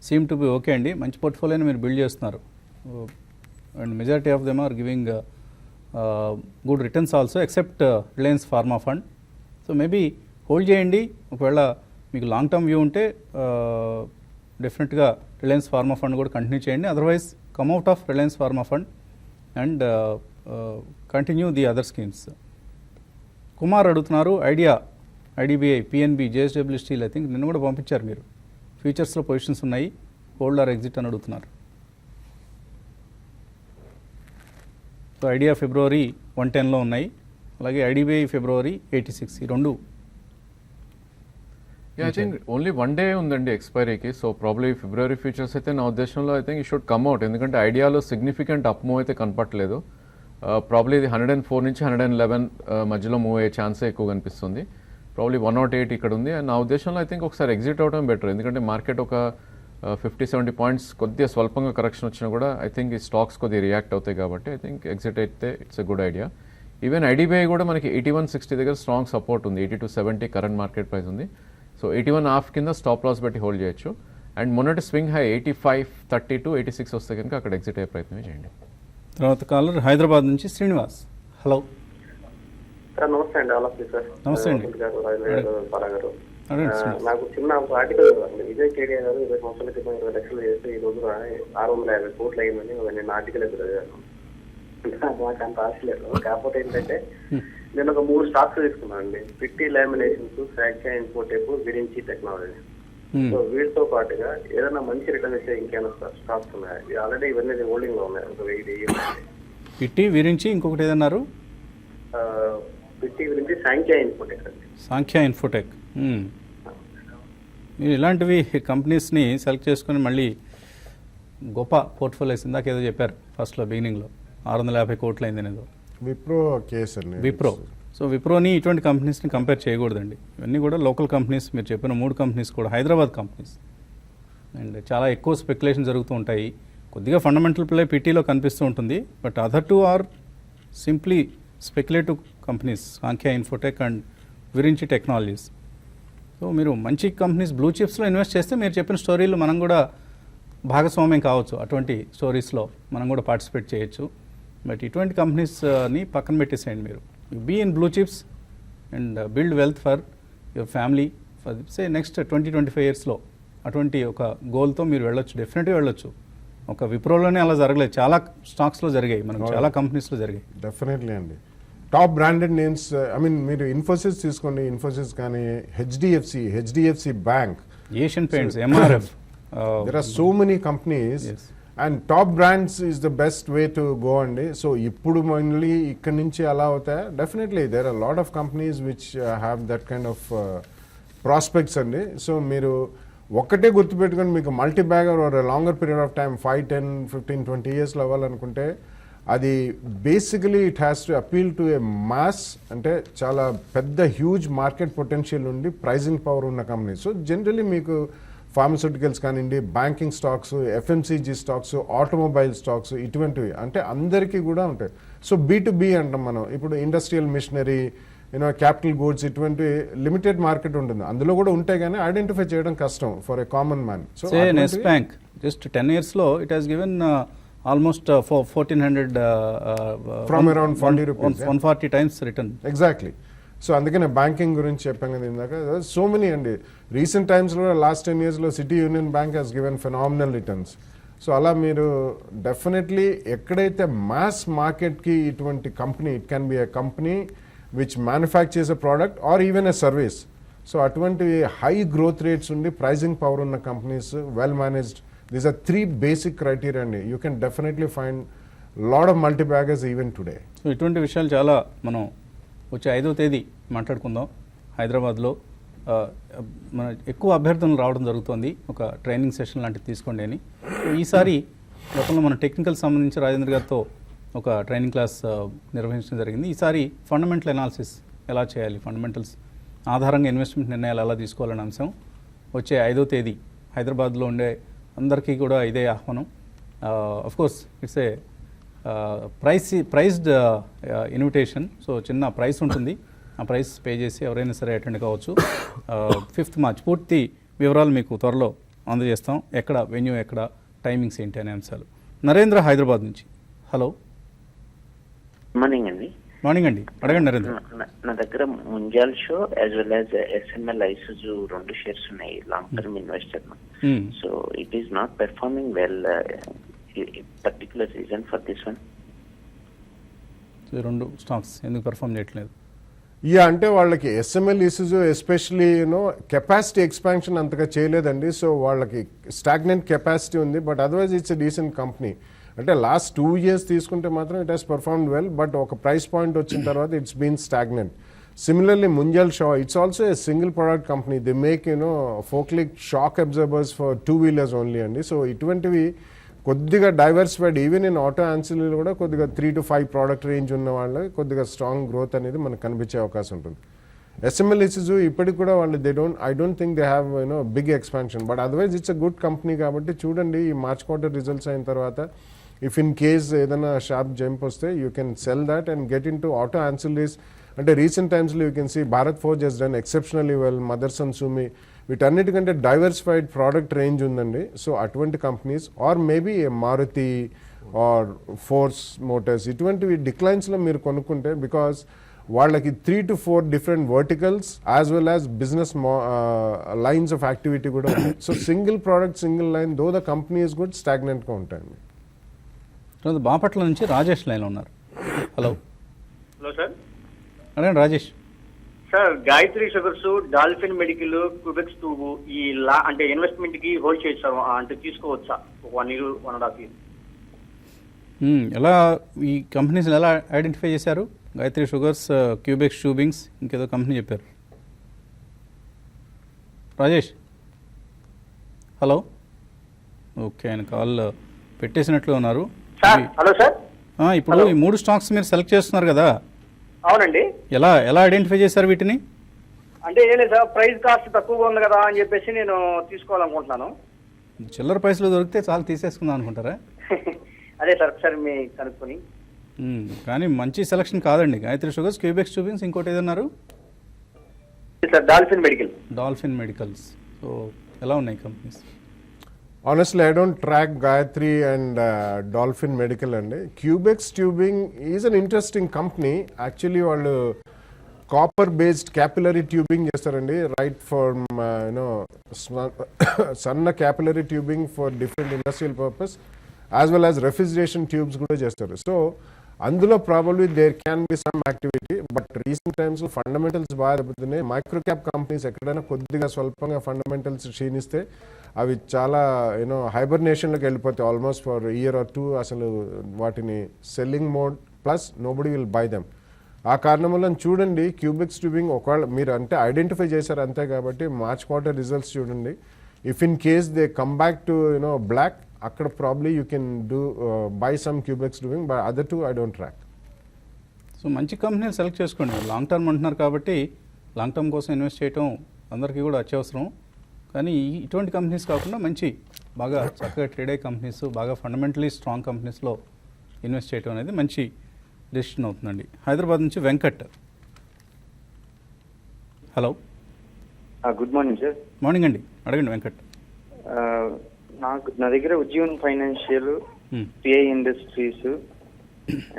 A: seem to be okay అండి. మంచి పోర్ట్ఫోలియోని మీరు build చేస్తున్నారు. And majority of them are giving good returns also except Reliance pharma fund. So maybe hold చేయండి. ఒకవేళ మీకు long term view ఉంటే డెఫినెట్గా రిలయన్స్ ఫార్మా ఫండ్ కూడా కంటిన్యూ చేయండి. Otherwise come out of Reliance pharma fund and continue the other schemes. Kumar అడుగుతున్నారు, IDBI, PNB, JSW steel, I think నిన్న కూడా పంపించారు మీరు. ఫ్యూచర్స్లో పొజిషన్స్ ఉన్నాయి, హోల్డ్ ఆర్ ఎగ్జిట్ అని అడుగుతున్నారు. సో ఐడియా ఫిబ్రవరి 110లో ఉన్నాయి, అలాగే ఐడిబిఐ ఫిబ్రవరి 86. ఈ రెండు
C: ఐ థింక్ ఓన్లీ 1 day ఉందండి ఎక్స్పైరీకి. సో ప్రాబ్లీ ఫిబ్రవరి ఫ్యూచర్స్ అయితే నా ఉద్దేశంలో ఐ థింక్ ఈ షుడ్ కమ్ అవుట్. ఎందుకంటే ఐడియాలో సిగ్నిఫికెంట్ అప్ మూవ్ అయితే కనపట్లేదు. ప్రాబ్లీ ఇది 104 నుంచి 111 మధ్యలో మూవ్ అయ్యే ఛాన్సే ఎక్కువ కనిపిస్తుంది. ప్రాబ్లీ 108 ఇక్కడ ఉంది. నా ఉద్దేశంలో ఐ థింక్ ఒకసారి ఎగ్జిట్ అవడం బెటర్. ఎందుకంటే మార్కెట్ ఒక 50-70 పాయింట్స్ కొద్దిగా స్వల్పంగా కరెక్షన్ వచ్చినా కూడా ఐ థింక్ ఈ స్టాక్స్ కొద్దిగా రియాక్ట్ అవుతాయి కాబట్టి ఐ థింక్ ఎగ్జిట్ అయితే it's a good idea. Even IDBI కూడా మనకి 8160 దగ్గర స్ట్రాంగ్ సపోర్ట్ ఉంది, 8270 కరెంట్ మార్కెట్ ప్రైస్ ఉంది. సో 81.5 కింద స్టాప్ లాస్ పెట్టి హోల్డ్ చేయొచ్చు. అండ్ మొన్నటి స్వింగ్ హై 8530 to 86 వస్తే కనుక అక్కడ ఎగ్జిట్ అయ్యే ప్రయత్నం చేయండి.
A: తర్వాత కాలర్ హైదరాబాద్ నుంచి శ్రీనివాస్. హలో
E: సార్ నమస్తే అండి. All of you sir.
A: నమస్తే అండి.
E: గారు, రాజేంద్ర గారు, బాలా గారు.
A: అడగండి శ్రీనివాస్.
E: నాకు చిన్న ఒక ఆర్టికల్ అండి. విజయ్ కేడియా గారు 20 సంవత్సరాల క్రితం 20 లక్షలు చేస్తే ఈ రోజు 650 కోట్లు అయిందని నేను ఆర్టికల్ చదివాను. నాకు అంత ఆశ లేదు. కాకపోతే ఏంటంటే నేను ఒక 3 స్టాక్స్ తీసుకున్నాను అండి. Pitti laminations, fracture infotech, Virinchi technology. So వీటితో పాటుగా ఏదైనా మంచి రిటర్న్ ఇచ్చే ఇంకేమైనా స్టాక్స్ ఉన్నాయి? ఆల్రెడీ ఇవన్నీ హోల్డింగ్ లో ఉన్నాయి. ఒక 1000
A: పిట్టి విరించి ఇంకొకటి ఏదన్నారు?
E: పిట్టి గురించి సాంఖ్య ఇన్ఫోటెక్ అండి.
A: సాంఖ్య ఇన్ఫోటెక్. మీరు ఇలాంటివి కంపెనీస్ని సెలెక్ట్ చేసుకొని మళ్ళీ గొప్ప పోర్ట్ఫోలియోస్ ఇందాక ఏదో చెప్పారు ఫస్ట్లో బిగినింగ్లో 650 కోట్లు అయింది ఏదో
B: విప్రో కేసు అండి.
A: విప్రో. సో విప్రోని ఇటువంటి కంపెనీస్ని కంపేర్ చేయకూడదండి. ఇవన్నీ కూడా లోకల్ కంపెనీస్. మీరు చెప్పిన 3 కంపెనీస్ కూడా హైదరాబాద్ కంపెనీస్ అండ్ చాలా ఎక్కువ స్పెక్యులేషన్ జరుగుతూ ఉంటాయి. కొద్దిగా ఫండమెంటల్ ప్లే పిటీలో కనిపిస్తూ ఉంటుంది. But other 2 are simply speculative companies, Sankhya Infotech and Virinchi Technologies. So మీరు మంచి కంపెనీస్ బ్లూ చిప్స్లో ఇన్వెస్ట్ చేస్తే మీరు చెప్పిన స్టోరీలు మనం కూడా భాగస్వామ్యం కావచ్చు. అటువంటి స్టోరీస్లో మనం కూడా పార్టిసిపేట్ చేయొచ్చు. బట్ ఇటువంటి కంపెనీస్ని పక్కన పెట్టేసేయండి. మీరు be in blue chips and build wealth for your family for say next 20-25 ఇయర్స్లో. అటువంటి ఒక గోల్తో మీరు వెళ్ళొచ్చు, డెఫినెట్గా వెళ్ళొచ్చు. ఒక విప్రోలోనే అలా జరగలేదు, చాలా స్టాక్స్లో జరిగాయి, మనకు చాలా కంపెనీస్లో జరిగాయి.
B: డెఫినెట్లీ అండి. Top branded names, I mean మీరు ఇన్ఫోసిస్ తీసుకోండి, ఇన్ఫోసిస్ కానీ HDFC bank,
A: Asian paints, MRF.
B: there are so many companies.
A: Yes.
B: And top brands is the best way to go అండి. సో ఇప్పుడు మళ్ళీ ఇక్కడ నుంచి అలా అవుతాయి. Definitely there are lot of companies which have that kind of prospects అండి. So మీరు ఒక్కటే గుర్తుపెట్టుకొని మీకు multi bagger or longer period of time 5, 10, 15, 20 ఇయర్స్లో అవ్వాలనుకుంటే అది basically it has to appeal to a mass, అంటే చాలా పెద్ద హ్యూజ్ మార్కెట్ పొటెన్షియల్ ఉండి ప్రైజింగ్ పవర్ ఉన్న కంపెనీ. సో జనరలీ మీకు ఫార్మస్యూటికల్స్ కానివ్వండి, banking stocks, FMCG stocks, automobile stocks, ఇటువంటివి అంటే అందరికీ కూడా ఉంటాయి. సో B2B అంటాం మనం. ఇప్పుడు ఇండస్ట్రియల్ మిషనరీ, క్యాపిటల్ గూడ్స్, ఇటువంటి లిమిటెడ్ మార్కెట్ ఉంటుంది. అందులో కూడా ఉంటాయి కానీ ఐడెంటిఫై చేయడం కష్టం for a common man. So
A: నెస్ బ్యాంక్ జస్ట్ 10 yearsలో it has given almost 1400
B: from around 40 rupees,
A: 140 times return.
B: Exactly. So అందుకనే బ్యాంకింగ్ గురించి చెప్పాను కదా ఇందాక. సో మెనీ అండి. రీసెంట్ టైమ్స్లో లాస్ట్ 10 yearsలో City Union bank has given phenomenal returns. So అలా మీరు డెఫినెట్లీ ఎక్కడైతే మాస్ మార్కెట్కి ఇటువంటి company, it can be a company which manufactures a product or even a service. So అటువంటి హై గ్రోత్ రేట్స్ ఉండి ప్రైజింగ్ పవర్ ఉన్న companies, well managed, these are 3 basic criteria అండి. You can definitely find lot of multi baggers even today.
A: So ఇటువంటి విషయాలు చాలా మనం వచ్చే 5వ తేదీ మాట్లాడుకుందాం. హైదరాబాద్లో మన ఎక్కువ అభ్యర్థనలు రావడం జరుగుతుంది. ఒక ట్రైనింగ్ సెషన్ లాంటిది తీసుకోండి అని. ఈసారి గతంలో మన టెక్నికల్ సంబంధించి రాజేంద్ర గారితో ఒక ట్రైనింగ్ క్లాస్ నిర్వహించడం జరిగింది. ఈసారి ఫండమెంటల్ అనాలిసిస్ ఎలా చేయాలి, ఫండమెంటల్స్ ఆధారంగా ఇన్వెస్ట్మెంట్ నిర్ణయాలు ఎలా తీసుకోవాలనే అంశం వచ్చే 5వ తేదీ హైదరాబాద్లో ఉండే అందరికీ కూడా ఇదే ఆహ్వానం. Of course it's a prized invitation. So చిన్న ప్రైస్ ఉంటుంది, ఆ ప్రైస్ పే చేసి ఎవరైనా సరే అటెండ్ కావచ్చు. 5th March పూర్తి వివరాలు మీకు త్వరలో అందజేస్తాం. ఎక్కడ వెన్యూ, ఎక్కడ టైమింగ్స్ ఏంటి అనే అంశాలు. నరేంద్ర హైదరాబాద్ నుంచి. హలో,
F: మార్నింగ్ అండి.
A: మార్నింగ్ అండి, అడగండి నరేంద్ర.
F: నా దగ్గర Munjal Showa as well as SML Isuzu 2 shares ఉన్నాయి, long term investor. So it is not performing well. Particular reason for this one?
A: So 2 stocks ఎందుకు పెర్ఫార్మ్ చేయట్లేదు?
B: అంటే వాళ్ళకి SML issues especially capacity expansion అంతగా చేయలేదండి. సో వాళ్ళకి స్టాగ్నెంట్ కెపాసిటీ ఉంది. But otherwise it's a decent company. అంటే last 2 years తీసుకుంటే మాత్రం it has performed well. But ఒక ప్రైస్ పాయింట్ వచ్చిన తర్వాత it's been stagnant. Similarly Munjal Showa, it's also a single product company. They make ఫోక్లిక్ shock absorbers for 2-wheelers only అండి. So ఇటువంటివి కొద్దిగా డైవర్సిఫైడ్, ఈవెన్ ఇన్ ఆటో యాన్సిలరీలో కూడా కొద్దిగా 3 to 5 ప్రోడక్ట్ రేంజ్ ఉన్న వాళ్ళకి కొద్దిగా స్ట్రాంగ్ గ్రోత్ అనేది మనకు కనిపించే అవకాశం ఉంటుంది. ఎస్ఎంఎల్ ఇష్యూస్ ఇప్పటికి కూడా వాళ్ళు I don't think they have big expansion, but otherwise it's a good company. కాబట్టి చూడండి ఈ మార్చ్ క్వార్టర్ రిజల్ట్స్ అయిన తర్వాత ఇఫ్ ఇన్ కేస్ ఏదైనా షార్ప్ జంప్ వస్తే you can sell that and get in to auto ancillaries. అంటే recent టైమ్స్లో you can see Bharat Forge has done exceptionally well, Motherson Sumi, వీటన్నిటికంటే డైవర్సిఫైడ్ ప్రోడక్ట్ రేంజ్ ఉందండి. సో అటువంటి companies or maybe Maruti or Force Motors ఇటువంటివి డిక్లైన్స్లో మీరు కొనుక్కుంటే, బికాస్ వాళ్ళకి 3 to 4 different verticals as well as business lines of activity కూడా ఉన్నాయి. So single product single line though the company is good స్టాగ్నెంట్గా ఉంటాయండి.
A: తర్వాత బాపట్ల నుంచి రాజేష్ లైన్లో ఉన్నారు. Hello
G: sir.
A: అడగండి Rajesh.
G: Sir Gayatri sugars, Dolphin medical, Cubex tube ఈ అంటే ఇన్వెస్ట్మెంట్ కి హోల్డ్ చేయొచ్చు సార్, అంటే తీసుకోవచ్చా 1 year 1.5 year?
A: ఎలా ఈ కంపెనీస్ ఎలా ఐడెంటిఫై చేశారు? గాయత్రి షుగర్స్, క్యూబెక్స్ ట్యూబింగ్స్, ఇంకేదో కంపెనీ చెప్పారు. రాజేష్ హలో. ఓకే, ఆయన కాల్ పెట్టేసినట్లు ఉన్నారు.
G: Sir hello sir.
A: ఇప్పుడు ఈ 3 స్టాక్స్ మీరు సెలెక్ట్ చేస్తున్నారు కదా,
G: అవునండి.
A: ఎలా ఐడెంటిఫై చేశారు వీటిని?
G: అంటే ఏం లేదు సార్, ప్రైస్ కాస్ట్ తక్కువగా ఉంది కదా అని చెప్పేసి నేను తీసుకోవాలనుకుంటున్నాను.
A: చిల్లర పైసలు దొరికితే చాలా తీసేసుకుందాం అనుకుంటారా?
G: అదే సార్ ఒకసారి మీ కనుక్కొని.
A: కానీ మంచి సెలక్షన్ కాదండి. గాయత్రి షుగర్స్, క్యూబెక్స్ ట్యూబింగ్స్, ఇంకోటి ఏదన్నారు?
G: Sir Dolphin medical.
A: Dolphin medicals. So ఎలా ఉన్నాయి companies?
B: Honestly, I don't track Gayatri and Dolphin Medical and Cubex Tubing is an interesting company. Actually, వాళ్ళు copper-based capillary tubing చేస్తారండి, right from సన్న capillary tubing for different industrial purpose, as well as refrigeration tubes కూడా చేస్తారు. So అందులో probably there can be some activity, but recent times fundamentals బాగా దెబ్బతున్నాయి. Micro cap companies ఎక్కడైనా కొద్దిగా స్వల్పంగా ఫండమెంటల్స్ క్షీణిస్తే అవి చాలా హైబర్నేషన్లోకి వెళ్ళిపోతాయి ఆల్మోస్ట్ ఫర్ ఇయర్ ఆర్ 2. అసలు వాటిని selling mode plus nobody will buy them. ఆ కారణం వల్ల చూడండి క్యూబెక్స్ ట్యూబింగ్ ఒకవేళ మీరు అంటే ఐడెంటిఫై చేశారు అంతే, కాబట్టి మార్చ్ క్వార్టర్ రిజల్ట్స్ చూడండి. If in case they come back to black, అక్కడ probably you can do buy some Cubex tubing, but other 2 I don't track.
A: So మంచి కంపెనీలు సెలెక్ట్ చేసుకోండి. లాంగ్ టర్మ్ అంటున్నారు కాబట్టి లాంగ్ టర్మ్ కోసం ఇన్వెస్ట్ చేయడం అందరికీ కూడా అత్యవసరం. కానీ ఇటువంటి కంపెనీస్ కాకుండా మంచి బాగా చక్కగా ట్రేడ్ అయ్యే కంపెనీస్, బాగా ఫండమెంటలీ స్ట్రాంగ్ కంపెనీస్లో ఇన్వెస్ట్ చేయడం అనేది మంచి డెసిషన్ అవుతుందండి. హైదరాబాద్ నుంచి Venkat. Hello.
H: Good morning sir.
A: Morning అండి, అడగండి వెంకట్.
H: నా దగ్గర ఉజ్జీవన్ ఫైనాన్షియల్, పిఐ ఇండస్ట్రీస్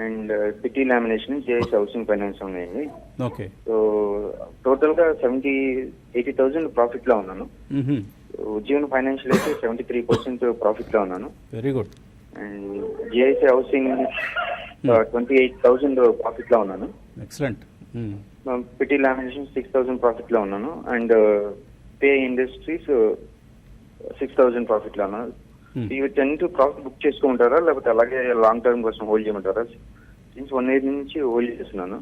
H: అండ్ పిటి లామినేషన్, జేఎస్ హౌసింగ్ ఫైనాన్స్ ఉన్నాయండి.
A: ఓకే.
H: సో టోటల్ గా 80,000 ప్రాఫిట్ లో ఉన్నాను. ఉజ్జీవన్ ఫైనాన్షియల్ అయితే 73% ప్రాఫిట్ లో ఉన్నాను.
A: Very good.
H: And JS housing 28,000 profit లో ఉన్నాను.
A: ఎక్సలెంట్.
H: పిటి లామినేషన్ 6,000 ప్రాఫిట్ లో ఉన్నాను. అండ్ పిఐ ఇండస్ట్రీస్ 6,000 ప్రాఫిట్ లో ఉన్నాను. ఇవి 10 ప్రాఫిట్ బుక్ చేసుకుంటారా, లేకపోతే అలాగే లాంగ్ టర్మ్ కోసం హోల్డ్ చేయమంటారా? సిన్స్ 1 year నుంచి హోల్డ్ చేస్తున్నాను.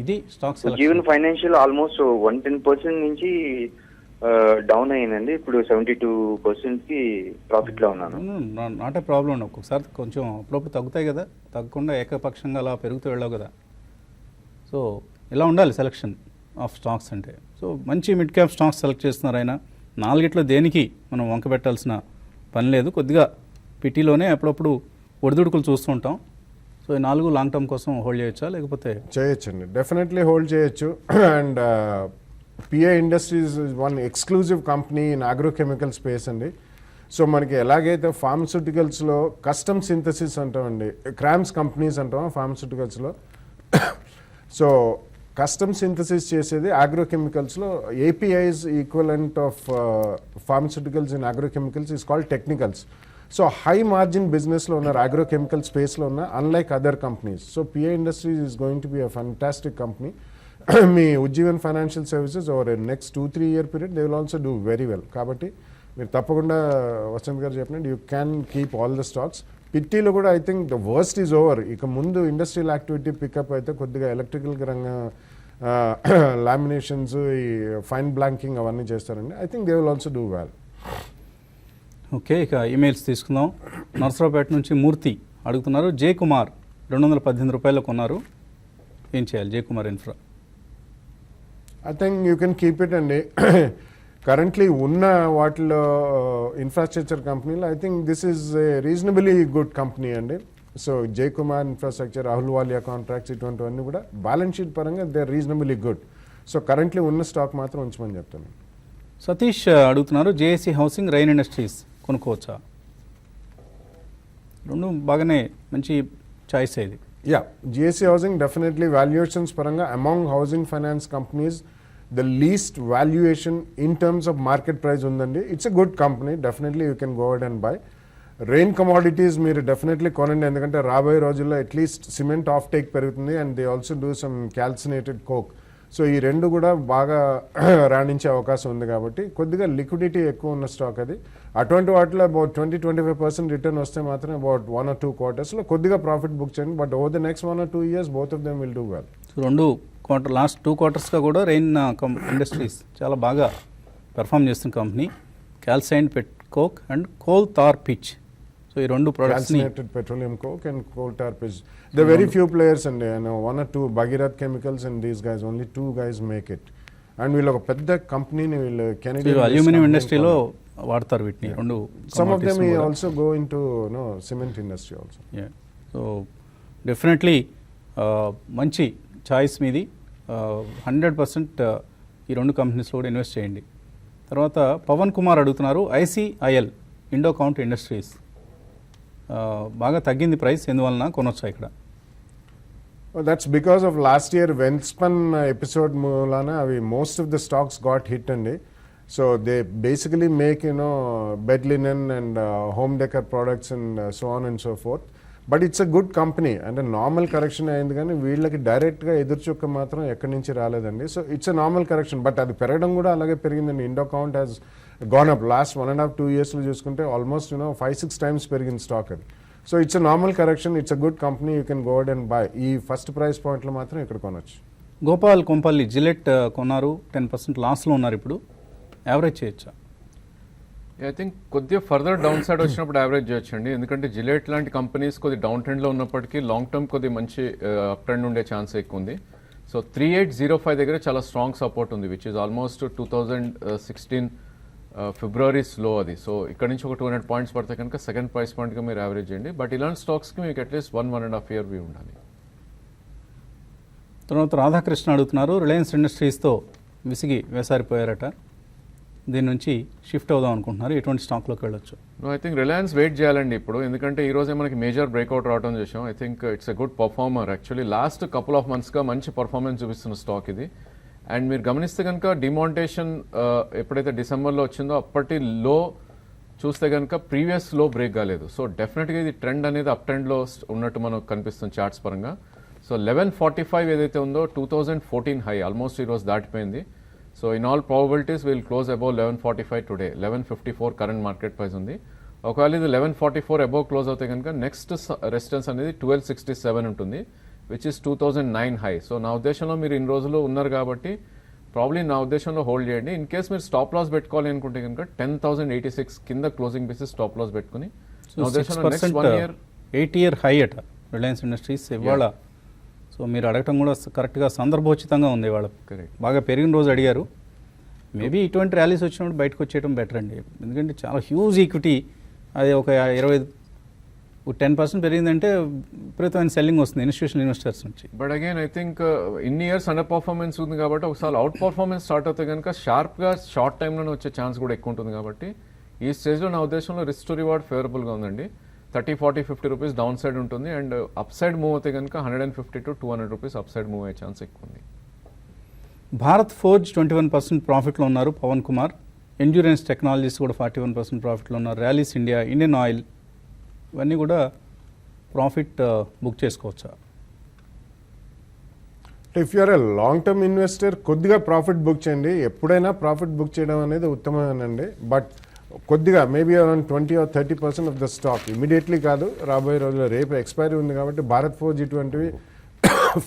A: ఇది స్టాక్
H: జీవన్ ఫైనాన్షియల్ ఆల్మోస్ట్ 110% నుంచి డౌన్ అయ్యిందండి. ఇప్పుడు 72% కి ప్రాఫిట్ లో ఉన్నాను.
A: Not a problem. ఒక్కొక్కసారి కొంచెం అప్పుడప్పుడు తగ్గుతాయి కదా, తగ్గకుండా ఏకపక్షంగా అలా పెరుగుతూ వెళ్ళావు కదా. సో ఇలా ఉండాలి సెలెక్షన్ ఆఫ్ స్టాక్స్ అంటే. సో మంచి మిడ్ క్యాప్ స్టాక్స్ సెలెక్ట్ చేస్తున్నారు ఆయన. 4 దేనికి మనం వంక పెట్టాల్సిన పని లేదు. కొద్దిగా పిటీలోనే అప్పుడప్పుడు ఒడిదుడుకులు చూస్తూ ఉంటాం. సో ఈ 4 లాంగ్ టర్మ్ కోసం హోల్డ్ చేయొచ్చా, లేకపోతే?
B: చేయొచ్చండి, డెఫినెట్లీ హోల్డ్ చేయొచ్చు. And PI industries one exclusive company in agrochemical space అండి. సో మనకి ఎలాగైతే ఫార్మస్యూటికల్స్లో కస్టమ్ సింథసిస్ అంటామండి, క్రామ్స్ కంపెనీస్ అంటాం ఫార్మస్యూటికల్స్లో. సో కస్టమ్ సింథసిస్ చేసేది అగ్రోకెమికల్స్లో. APIs equivalent of pharmaceuticals in agrochemicals is called technicals. So high margin బిజినెస్లో ఉన్నారు అగ్రోకెమికల్ స్పేస్లో ఉన్న, unlike other companies. So PI industries is going to be a fantastic company. మీ Ujjivan financial services over next 2-3 year period they will also do very well. కాబట్టి మీరు తప్పకుండా వసంత్ గారు చెప్పినట్టు you can keep all the stocks. పిట్టీలో కూడా I think the worst is over. ఇక ముందు ఇండస్ట్రియల్ యాక్టివిటీ పికప్ అయితే కొద్దిగా ఎలక్ట్రికల్ రంగం లామినేషన్స్, ఈ ఫైన్ బ్లాంకింగ్ అవన్నీ చేస్తారండి. I think they will also do well.
A: Okay, ఇక ఈమెయిల్స్ తీసుకుందాం. నర్సరావుపేట నుంచి మూర్తి అడుగుతున్నారు. జయకుమార్ 218 రూపాయలు కొన్నారు, ఏం చేయాలి? Jayakumar infra.
B: I think you can keep it అండి. కరెంట్లీ ఉన్న వాటిలో ఇన్ఫ్రాస్ట్రక్చర్ కంపెనీలో I think this is a reasonably good company అండి. So Jayakumar infrastructure, Rahul Walia contracts ఇటువంటివన్నీ కూడా బ్యాలెన్స్ షీట్ పరంగా they are reasonably good. So currently ఉన్న స్టాక్ మాత్రం ఉంచమని చెప్తాను.
A: సతీష్ అడుగుతున్నారు, జేఏసీ హౌసింగ్, రైన్ ఇండస్ట్రీస్ కొనుక్కోవచ్చా? రెండు బాగానే మంచి చాయిస్ ఇది.
B: Yeah, GSC housing definitely valuations పరంగా among housing finance companies the least valuation in terms of market price ఉందండి. It's a good company, definitely you can go ahead and buy. Rain commodities మీరు definitely కొనండి, ఎందుకంటే రాబోయే రోజుల్లో at least cement offtake పెరుగుతుంది and they also do some calcinated coke. So ఈ రెండు కూడా బాగా రాణించే అవకాశం ఉంది కాబట్టి కొద్దిగా లిక్విడిటీ ఎక్కువ ఉన్న స్టాక్ అది. అటువంటి వాటిలో అబౌట్ 20-25% రిటర్న్ వస్తే మాత్రం అబౌట్ 1 or 2 quartersలో కొద్దిగా ప్రాఫిట్ బుక్ చేయండి. But over the next 1 or 2 years both of them will do well.
A: So రెండు లాస్ట్ 2 quartersగా కూడా రెయిన్ ఇండస్ట్రీస్ చాలా బాగా పెర్ఫామ్ చేస్తున్న company. Calcine pet coke and coal tar pitch. So ఈ రెండు ప్రొడక్ట్స్ని
B: Calcinated petroleum coke and coal tar pitch. There are very few players and I know 1 or 2 Bhagirath Chemicals and these guys, only 2 guys make it. And వీళ్ళు ఒక పెద్ద కంపెనీని వీళ్ళు Canadian
A: aluminium ఇండస్ట్రీలో వాడతారు వీటిని రెండు.
B: Some of them may also go into cement industry also.
A: Yeah. So definitely మంచి చాయిస్ మీది. 100% ఈ రెండు కంపెనీస్లో కూడా ఇన్వెస్ట్ చేయండి. తర్వాత పవన్ కుమార్ అడుగుతున్నారు, ICIL ఇండోకౌంట్ ఇండస్ట్రీస్ బాగా తగ్గింది ప్రైస్, ఎందువలన కొనొచ్చా ఇక్కడ?
B: That's because of last year Welspun episode మూలాన అవి most of the stocks got hit అండి. So they basically make bed linen and home decor products and so on and so forth. But it's a good company and a normal correction అయింది, కానీ వీళ్ళకి డైరెక్ట్గా ఎదురుచొక్క మాత్రం ఎక్కడి నుంచి రాలేదండి. So it's a normal correction, but అది పెరగడం కూడా అలాగే పెరిగిందండి. ఇండోకౌంట్ హ్యాస్ gone up లాస్ట్ 1.5-2 yearsలో చూసుకుంటే ఆల్మోస్ట్ 5-6 times పెరిగిన స్టాక్ అది. So it's a normal correction, it's a good company, you can go and by. ఈ ఫస్ట్ ప్రైస్ పాయింట్లో మాత్రం ఇక్కడ కొనొచ్చు.
A: గోపాల్ కొంపల్లి జిలెట్ కొన్నారు, 10% లాస్లో ఉన్నారు ఇప్పుడు, యావరేజ్ చేయొచ్చా?
C: ఐ థింక్ కొద్దిగా ఫర్దర్ డౌన్ సైడ్ వచ్చినప్పుడు యావరేజ్ చేయొచ్చండి, ఎందుకంటే జిలెట్ లాంటి కంపెనీస్ కొద్ది డౌన్ ట్రెండ్లో ఉన్నప్పటికీ లాంగ్ టర్మ్ కొద్ది మంచి అప్ ట్రెండ్ ఉండే ఛాన్స్ ఎక్కువ ఉంది. సో 3805 దగ్గర చాలా స్ట్రాంగ్ సపోర్ట్ ఉంది, which is almost 2016 February slow అది. సో ఇక్కడ నుంచి ఒక 200 points పడితే కనుక సెకండ్ ప్రైస్ పాయింట్గా మీరు యావరేజ్ చేయండి. బట్ ఇలాంటి స్టాక్స్కి మీకు అట్లీస్ట్ 1.5 year వ్యూ ఉండాలి.
A: తర్వాత రాధాకృష్ణ అడుగుతున్నారు, రిలయన్స్ ఇండస్ట్రీస్తో విసిగి వేసారిపోయారట, దీని నుంచి షిఫ్ట్ అవుదాం అనుకుంటున్నారు, ఎటువంటి స్టాక్లోకి వెళ్ళొచ్చు?
C: ఐ థింక్ రిలయన్స్ వెయిట్ చేయాలండి ఇప్పుడు, ఎందుకంటే ఈ రోజే మనకి మేజర్ బ్రేక్అవుట్ రావడం చూసాం. I think it's a good performer. Actually last couple of monthsగా మంచి పర్ఫార్మెన్స్ చూపిస్తున్న స్టాక్ ఇది. అండ్ మీరు గమనిస్తే కనుక డిమాంటేషన్ ఎప్పుడైతే డిసెంబర్లో వచ్చిందో అప్పటి లో చూస్తే కనుక ప్రీవియస్ లో బ్రేక్ కాలేదు. సో డెఫినెట్గా ఇది ట్రెండ్ అనేది అప్ ట్రెండ్లో ఉన్నట్టు మనకు కనిపిస్తుంది చార్ట్స్ పరంగా. సో 1145 ఏదైతే ఉందో 2014 హై ఆల్మోస్ట్ ఈరోజు దాటిపోయింది. So in all probabilities will close above 1145 today. 1154 current market price ఉంది. ఒకవేళ ఇది 1144 అబౌవ్ క్లోజ్ అవుతే కనుక నెక్స్ట్ రెసిస్టెన్స్ అనేది 1267 ఉంటుంది, విచ్ ఇస్ 2009 హై. సో నా ఉద్దేశంలో మీరు ఇన్ని రోజులు ఉన్నారు కాబట్టి ప్రాబ్లీ నా ఉద్దేశంలో హోల్డ్ చేయండి. ఇన్ కేస్ మీరు స్టాప్ లాస్ పెట్టుకోవాలి అనుకుంటే కనుక 10,086 కింద క్లోజింగ్ బేసిస్ స్టాప్ లాస్ పెట్టుకుని నా ఉద్దేశంలో నెక్స్ట్ 1 year
A: 8-year హై అట రిలయన్స్ ఇండస్ట్రీస్ ఇవాళ. సో మీరు అడగటం కూడా కరెక్ట్గా సందర్భోచితంగా ఉంది ఇవాళ.
C: కరెక్ట్,
A: బాగా పెరిగిన రోజు అడిగారు. మేబీ ఇటువంటి ర్యాలీస్ వచ్చినప్పుడు బయటకు వచ్చేయడం బెటర్ అండి, ఎందుకంటే చాలా హ్యూజ్ ఈక్విటీ, అది ఒక 10% పెరిగిందంటే విపరీతమైన సెల్లింగ్ వస్తుంది ఇన్స్టిట్యూషనల్ ఇన్వెస్టర్స్ నుంచి.
C: బట్ అగైన్ ఐ థింక్ ఇన్ని ఇయర్స్ అండర్ పర్ఫార్మెన్స్ ఉంది కాబట్టి ఒకసారి అవుట్ పర్ఫార్మెన్స్ స్టార్ట్ అవుతే కనుక షార్ప్గా షార్ట్ టైంలోనే వచ్చే ఛాన్స్ కూడా ఎక్కువ ఉంటుంది. కాబట్టి ఈ స్టేజ్లో నా ఉద్దేశంలో రిస్క్ టు రివార్డ్ ఫేవరబుల్గా ఉందండి. 30, 40, 50 రూపీస్ డౌన్ సైడ్ ఉంటుంది, అండ్ అప్ సైడ్ మూవ్ అయితే కనుక 150 to 200 rupees up side move అయ్యే ఛాన్స్ ఎక్కువ ఉంది.
A: భారత్ ఫోర్జ్ 21% ప్రాఫిట్లో ఉన్నారు పవన్ కుమార్. ఎండ్యూరెన్స్ టెక్నాలజీస్ కూడా 41% ప్రాఫిట్లో ఉన్నారు. ర్యాలీస్ ఇండియా, ఇండియన్ ఆయిల్ ఇవన్నీ కూడా ప్రాఫిట్ బుక్ చేసుకోవచ్చా?
B: If you're a long term investor కొద్దిగా ప్రాఫిట్ బుక్ చేయండి. ఎప్పుడైనా ప్రాఫిట్ బుక్ చేయడం అనేది ఉత్తమమేనండి, బట్ కొద్దిగా maybe around 20 or 30% off the stock immediately కాదు, రాబోయే రోజుల్లో. రేపు ఎక్స్పైరీ ఉంది కాబట్టి భారత్ ఫోర్జ్ ఇటువంటివి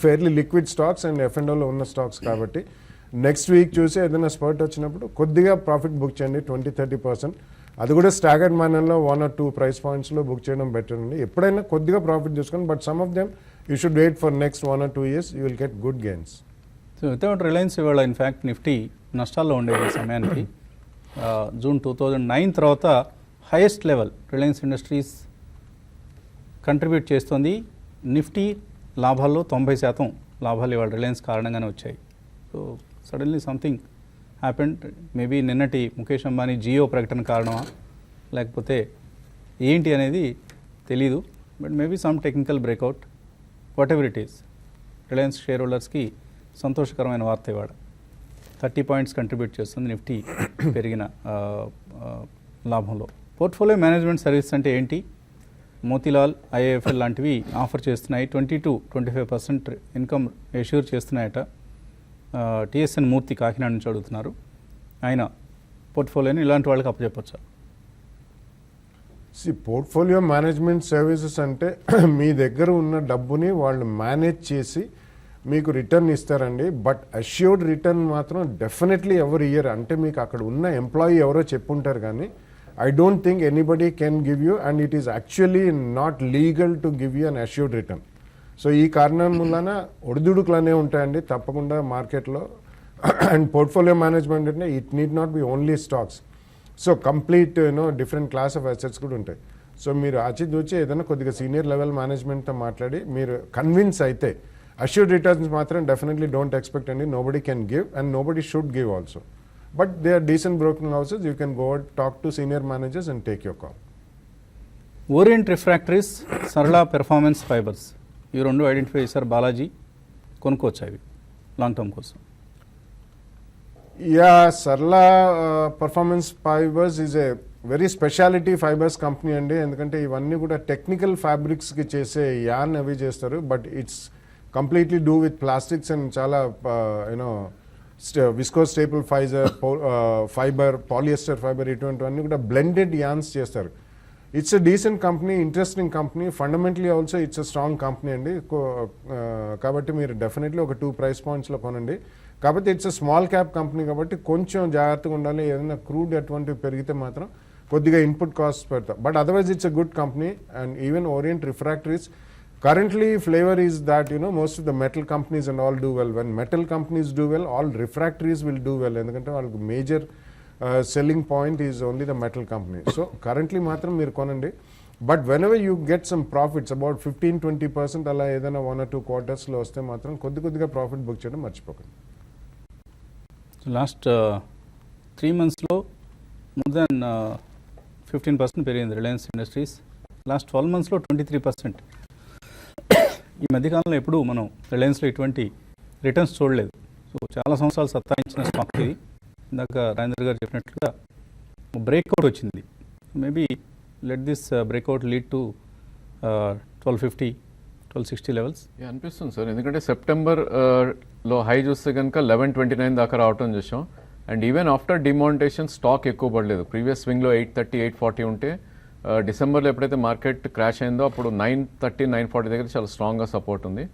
B: ఫెయిర్లీ లిక్విడ్ స్టాక్స్ అండ్ F&Oలో ఉన్న స్టాక్స్ కాబట్టి నెక్స్ట్ వీక్ చూసి ఏదైనా స్పర్ట్ వచ్చినప్పుడు కొద్దిగా ప్రాఫిట్ బుక్ చేయండి, 20-30%. అది కూడా స్టాగర్డ్ మేనర్లో 1 or 2 ప్రైస్ పాయింట్స్లో బుక్ చేయడం బెటర్ అండి. ఎప్పుడైనా కొద్దిగా ప్రాఫిట్ చూసుకోండి, but some of them you should wait for next 1 or 2 years, you will get good gains.
A: So without Reliance ఇవాళ ఇన్ఫ్యాక్ట్ నిఫ్టీ నష్టాల్లో ఉండేది ఈ సమయానికి. జూన్ 2009 తర్వాత highest level Reliance industries contribute చేస్తుంది. నిఫ్టీ లాభాల్లో 90% లాభాలు ఇవాళ రిలయన్స్ కారణంగానే వచ్చాయి. So suddenly something happened. Maybe నిన్నటి ముఖేష్ అంబానీ జియో ప్రకటన కారణమా లేకపోతే ఏంటి అనేది తెలీదు. But maybe some technical breakout, whatever it is. Reliance share హోల్డర్స్కి సంతోషకరమైన వార్త ఇవాళ. 30 పాయింట్స్ కంట్రిబ్యూట్ చేస్తుంది నిఫ్టీ పెరిగిన లాభంలో. పోర్ట్ఫోలియో మేనేజ్మెంట్ సర్వీస్ అంటే ఏంటి? మోతీలాల్, ఐఏఎఫ్ఎల్ లాంటివి ఆఫర్ చేస్తున్నాయి. 20-25% ఇన్కమ్ ఎష్యూర్ చేస్తున్నాయట. టిఎస్ఎన్ మూర్తి కాకినాడ నుంచి అడుగుతున్నారు. ఆయన పోర్ట్ఫోలియోని ఇలాంటి వాళ్ళకి అప్పచెప్పచ్చా?
B: పోర్ట్ఫోలియో మేనేజ్మెంట్ సర్వీసెస్ అంటే మీ దగ్గర ఉన్న డబ్బుని వాళ్ళు మేనేజ్ చేసి మీకు రిటర్న్ ఇస్తారండి. బట్ అష్యూర్డ్ రిటర్న్ మాత్రం డెఫినెట్లీ ఎవరి ఇయర్. అంటే మీకు అక్కడ ఉన్న ఎంప్లాయీ ఎవరో చెప్పుంటారు కానీ I don't think anybody can give you, and it is actually not legal to give you an assured return. So ఈ కారణం వలన ఒడిదుడుకులనే ఉంటాయండి తప్పకుండా మార్కెట్లో. అండ్ పోర్ట్ఫోలియో మేనేజ్మెంట్ అంటే it need not be only stocks. So complete different class of assets కూడా ఉంటాయి. So మీరు ఆచితూచి ఏదైనా కొద్దిగా సీనియర్ లెవెల్ మేనేజ్మెంట్తో మాట్లాడి మీరు కన్విన్స్ అయితే అష్యూర్డ్ రిటర్న్స్ మాత్రం డెఫినెట్లీ డోంట్ ఎక్స్పెక్ట్ అండి. Nobody can give and nobody should give also. But they are decent broking houses. You can go and talk to senior managers and take your call.
A: Orient refractories, సరళ performance fibres, ఈ రెండు identify చేశారు బాలాజీ. కొనుక్కోవచ్చు అవి long term కోసం?
B: Yeah, సరళ performance fibres is a very speciality fibres company అండి. ఎందుకంటే ఇవన్నీ కూడా టెక్నికల్ ఫ్యాబ్రిక్స్కి చేసే యాన్ అవి చేస్తారు. But it's completely do with plastics and చాలా viscose staple fibre, polyester fibre, ఇటువంటివన్నీ కూడా బ్లెండెడ్ యాన్స్ చేస్తారు. It's a decent company, interesting company. Fundamentally also it's a strong company అండి. కాబట్టి మీరు డెఫినెట్లీ ఒక 2 ప్రైస్ పాయింట్స్లో కొనండి. కాబట్టి it's a small cap company కాబట్టి కొంచెం జాగ్రత్తగా ఉండాలి. ఏదైనా క్రూడ్ అటువంటివి పెరిగితే మాత్రం కొద్దిగా ఇన్పుట్ కాస్ట్ పెడతాం. But otherwise it's a good company. And even orient refractories currently flavor is that most of the metal companies and all do well. When metal companies do well, all refractories will do well. ఎందుకంటే వాళ్ళకి major selling point is only the metal company. So currently మాత్రం మీరు కొనండి. But when ever you get some profits about 15-20% అలా ఏదైనా 1 or 2 quartersలో వస్తే మాత్రం కొద్దిగా ప్రాఫిట్ బుక్ చేయడం మర్చిపోకండి.
A: లాస్ట్ 3 monthsలో మోర్ దాన్ 15% పెరిగింది రిలయన్స్ ఇండస్ట్రీస్. లాస్ట్ 12 monthsలో 23%. ఈ మధ్యకాలంలో ఎప్పుడు మనం రిలయన్స్లో ఇటువంటి రిటర్న్స్ చూడలేదు. సో చాలా సంవత్సరాలు సత్తాయించిన స్టాక్ ఇది. ఇందాక రాజేంద్ర గారు చెప్పినట్లుగా బ్రేక్అవుట్ వచ్చింది. Maybe let this breakout lead to 1250-1260 levels
C: అనిపిస్తుంది సార్. ఎందుకంటే సెప్టెంబర్లో హై చూస్తే కనుక 1129 దాకా రావటం చూసాం. And even after demonetisation stock ఎక్కువ పడలేదు. ప్రీవియస్ స్వింగ్లో 830-840 ఉంటే డిసెంబర్లో ఎప్పుడైతే మార్కెట్ క్రాష్ అయిందో అప్పుడు 930-940 దగ్గర చాలా స్ట్రాంగ్గా సపోర్ట్ ఉంది.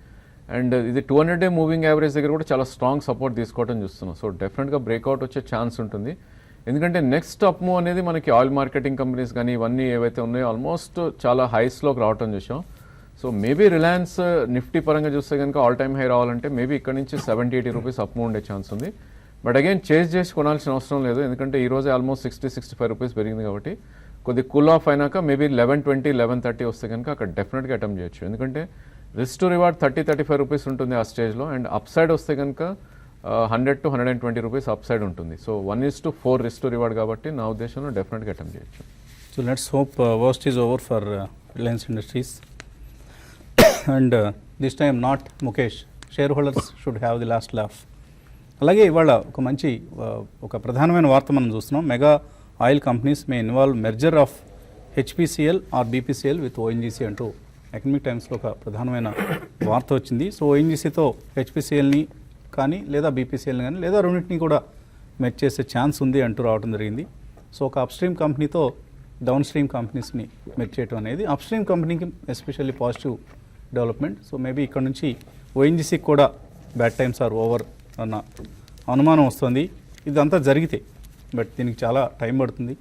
C: అండ్ ఇది 200-day మూవింగ్ యావరేజ్ దగ్గర కూడా చాలా స్ట్రాంగ్ సపోర్ట్ తీసుకోవడం చూస్తున్నాం. సో డెఫినెట్గా బ్రేక్అవుట్ వచ్చే ఛాన్స్ ఉంటుంది. ఎందుకంటే నెక్స్ట్ అప్ మూవ్ అనేది మనకి ఆయిల్ మార్కెటింగ్ కంపెనీస్ కానీ ఇవన్నీ ఏవైతే ఉన్నాయో ఆల్మోస్ట్ చాలా హైస్లోకి రావటం చూసాం. సో మేబీ రిలయన్స్ నిఫ్టీ పరంగా చూస్తే కనుక ఆల్ టైమ్ హై రావాలంటే మేబీ ఇక్కడ నుంచి 70-80 రూపీస్ అప్ మూవ్ ఉండే ఛాన్స్ ఉంది. బట్ అగైన్ చేంజ్ చేసి కొనాల్సిన అవసరం లేదు. ఎందుకంటే ఈ రోజే ఆల్మోస్ట్ 60-65 రూపీస్ పెరిగింది కాబట్టి కొద్ది కూల్ ఆఫ్ అయినాక మేబీ 1120-1130 వస్తే కనుక అక్కడ డెఫినెట్గా అటెంప్ట్ చేయొచ్చు. ఎందుకంటే రిస్క్ టు రివార్డ్ 30-35 రూపీస్ ఉంటుంది ఆ స్టేజ్లో. అండ్ అప్ సైడ్ వస్తే కనుక 100-120 రూపీస్ అప్ సైడ్ ఉంటుంది. సో 1:4 రిస్క్ టు రివార్డ్ కాబట్టి నా ఉద్దేశంలో డెఫినెట్గా అటెంప్ట్ చేయొచ్చు.
A: So let's hope worst is over for Reliance industries. And this time not Mukesh, share holders should have the last laugh. అలాగే ఇవాళ ఒక మంచి ఒక ప్రధానమైన వార్త మనం చూస్తున్నాం. Mega oil companies may involve merger of HPCL or BPCL with ONGC అంటూ ఎకనమిక్ టైమ్స్లో ఒక ప్రధానమైన వార్త వచ్చింది. సో ఓఎన్జీసీతో హెచ్పిసిఎల్ని కానీ లేదా బీపీసీఎల్ని కానీ లేదా రెండింటిని కూడా మెర్జ్ చేసే ఛాన్స్ ఉంది అంటూ రావడం జరిగింది. సో ఒక అప్స్ట్రీమ్ కంపెనీతో డౌన్ స్ట్రీమ్ కంపెనీస్ని మెర్జ్ చేయడం అనేది అప్స్ట్రీమ్ కంపెనీకి especially positive development. So maybe ఇక్కడ నుంచి ఓఎన్జీసీకి కూడా బ్యాడ్ టైమ్స్ ఆర్ ఓవర్ అన్న అనుమానం వస్తుంది. ఇదంతా జరిగితే, బట్ దీనికి చాలా టైం పడుతుంది.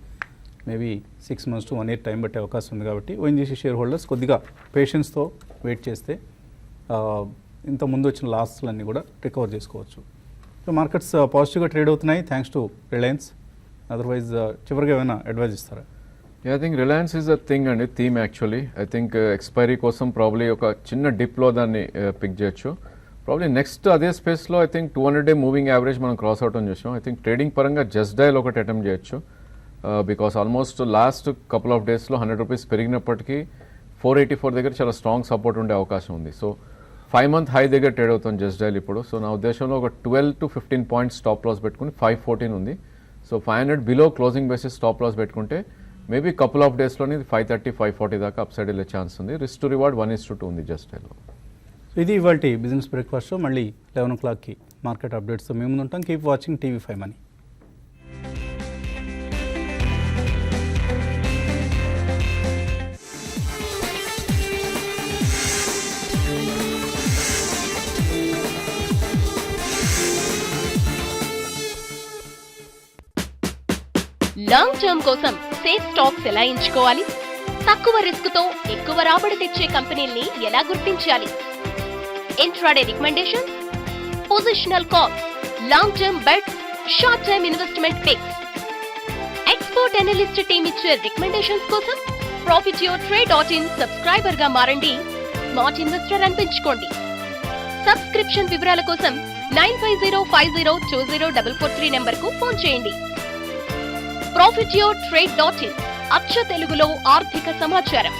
A: Maybe 6 months to 1 year time పట్టే అవకాశం ఉంది. కాబట్టి ఓఎన్జీసీ షేర్ హోల్డర్స్ కొద్దిగా పేషెన్స్తో వెయిట్ చేస్తే ఇంత ముందు వచ్చిన లాస్లన్నీ కూడా రికవర్ చేసుకోవచ్చు. సో మార్కెట్స్ పాజిటివ్గా ట్రేడ్ అవుతున్నాయి థ్యాంక్స్ టు రిలయన్స్. అదర్వైజ్ చివరిగా ఏమైనా అడ్వైజ్ ఇస్తారా?
C: I think Reliance is a thing అండి, theme actually. I think expiry కోసం ప్రాబ్లీ ఒక చిన్న డిప్లో దాన్ని పిక్ చేయొచ్చు. ప్రాబ్లీ నెక్స్ట్ అదే స్పేస్లో I think 200-day moving average మనం క్రాస్ అవుట్ అని చూసాం. ఐ థింక్ ట్రేడింగ్ పరంగా జస్ట్ డైల్ ఒకటి అటెంప్ట్ చేయొచ్చు. Because almost last couple of డేస్లో 100 రూపీస్ పెరిగినప్పటికీ 484 దగ్గర చాలా స్ట్రాంగ్ సపోర్ట్ ఉండే అవకాశం ఉంది. సో 5-month హై దగ్గర ట్రేడ్ అవుతుంది జస్ట్ డైల్ ఇప్పుడు. సో నా ఉద్దేశంలో ఒక 12 to 15 పాయింట్స్ స్టాప్ లాస్ పెట్టుకుని 514 ఉంది. So 500 below closing basis stop loss పెట్టుకుంటే మేబీ కపుల్ ఆఫ్ డేస్లోని 530, 540 దాకా అప్ సైడ్ వెళ్ళే ఛాన్స్ ఉంది. రిస్క్ టు రివార్డ్ 1:2 ఉంది జస్ట్ డైల్లో.
A: సో ఇది ఇవాళ బిజినెస్ బ్రేక్ఫాస్ట్. మళ్ళీ 11 o'clockకి మార్కెట్ అప్డేట్స్తో మేము ముందు ఉంటాం. Keep watching TV5 Money.
I: Long term కోసం సేఫ్ స్టాక్స్ ఎలా ఎంచుకోవాలి? తక్కువ రిస్క్ తో ఎక్కువ రాబడి తెచ్చే కంపెనీల్ని ఎలా గుర్తించాలి? Intraday recommendations, positional calls, long term bets, short term investment picks. Expert analyst team ఇచ్చే రికమెండేషన్స్ కోసం profityourtrade.in సబ్స్క్రైబర్ గా మారండి. Smart investor అనిపించుకోండి. సబ్స్క్రిప్షన్ వివరాల కోసం 9505020443 నంబర్ కు ఫోన్ చేయండి. profityourtrade.in అచ్చ తెలుగులో ఆర్థిక సమాచారం.